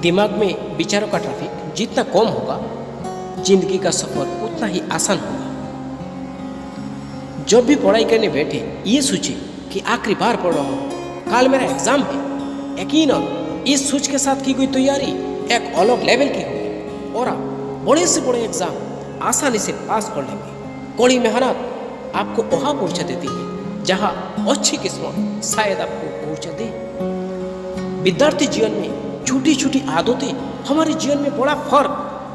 दिमाग में विचारों का ट्रैफिक जितना कम होगा, जिंदगी का सफर उतना ही आसान होगा। जब भी पढ़ाई करने बैठे ये सोचे कि आखिरी बार पढ़ रहा हूँ, कल मेरा एग्जाम है। यकीनन इस सोच के साथ की गई तैयारी एक अलग लेवल की होगी और आप बड़े से बड़े एग्जाम आसानी से पास कर लेंगे। कड़ी मेहनत आपको वहां पहुंचा देती है जहां अच्छी किस्मत शायद आपको पहुंचा दे। विद्यार्थी जीवन में छोटी छोटी आदतें हमारे जीवन में बड़ा फर्क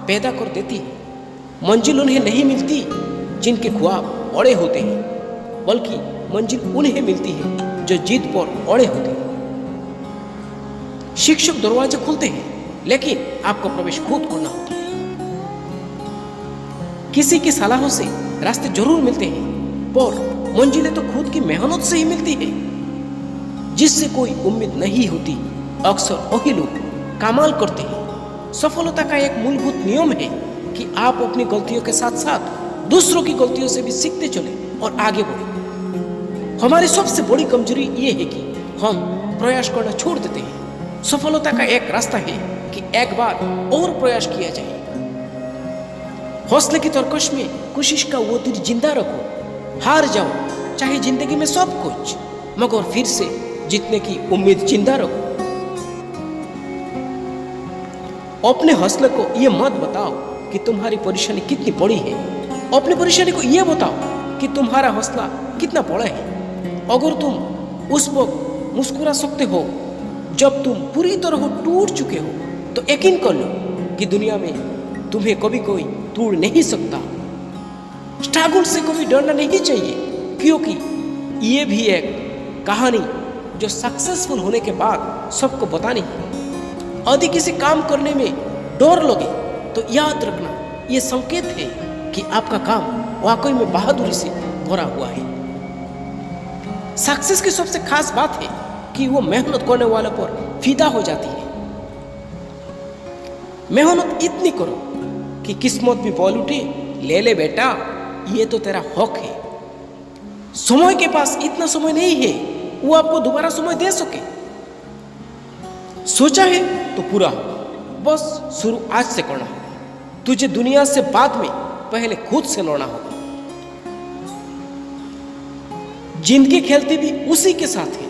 पैदा कर देती है। मंजिल उन्हें नहीं मिलती जिनके ख्वाब बड़े होते हैं, बल्कि मंजिल उन्हें मिलती है जो जिद पर अड़े होते हैं। शिक्षक दरवाजे खोलते हैं, लेकिन आपको प्रवेश खुद करना होता है। किसी की सलाहों से रास्ते जरूर मिलते हैं, पर मंजिलें तो खुद की मेहनत से ही मिलती है। जिससे कोई उम्मीद नहीं होती, अक्सर वही लोग कमाल करते हैं। सफलता का एक मूलभूत नियम है कि आप अपनी गलतियों के साथ साथ दूसरों की गलतियों से भी सीखते चले और आगे बढ़े। हमारी सबसे बड़ी कमजोरी ये है कि हम प्रयास करना छोड़ देते हैं। सफलता का एक रास्ता है कि एक बार और प्रयास किया जाए। हौसले की तरकश में कोशिश का वो तीर जिंदा रखो। हार जाओ चाहे जिंदगी में सब कुछ, मगर फिर से जीतने की उम्मीद जिंदा रखो। अपने हौसले को ये मत बताओ कि तुम्हारी परेशानी कितनी बड़ी है। अपनी परेशानी को ये बताओ कि तुम्हारा हौसला कितना बड़ा है। अगर तुम उस वक्त मुस्कुरा सकते हो जब तुम पूरी तरह टूट चुके हो, तो यकीन कर लो कि दुनिया में तुम्हें कभी कोई तोड़ नहीं सकता। स्ट्रगल से कभी डरना नहीं चाहिए, क्योंकि ये भी एक कहानी जो सक्सेसफुल होने के बाद सबको बतानी है। यदि किसी काम करने में डर लगे तो याद रखना, ये संकेत है कि आपका काम वाकई में बहादुरी से भरा हुआ है। सक्सेस की सबसे खास बात है कि वो मेहनत करने वालों पर फिदा हो जाती है। मेहनत इतनी करो कि किस्मत भी बोल उठे, ले ले बेटा, ये तो तेरा हक है। समय के पास इतना समय नहीं है वो आपको दोबारा समय दे सके। सोचा है तो पूरा हो, बस शुरू आज से करना होगा। तुझे दुनिया से बाद में पहले खुद से लड़ना होगा। जिंदगी खेलती भी उसी के साथ है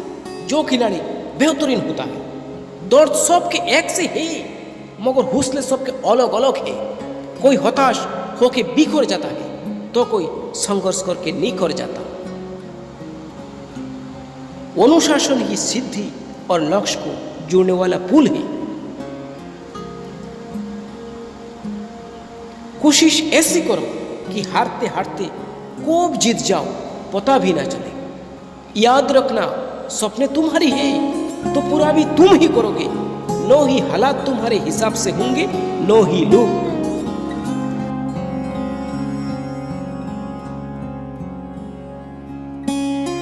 जो खिलाड़ी बेहतरीन होता है। दौड़ सबके एक से है, मगर हौसले सबके अलग अलग है। कोई हताश होके बिखर जाता है तो कोई संघर्ष करके निखर जाता। अनुशासन ही सिद्धि और लक्ष्य को जोड़ने वाला पुल है। कोशिश ऐसी करो कि हारते हारते कब जीत जाओ पता भी ना चले। याद रखना, सपने तुम्हारी है तो पूरा भी तुम ही करोगे। नो ही हालात तुम्हारे हिसाब से होंगे, नो ही लोग।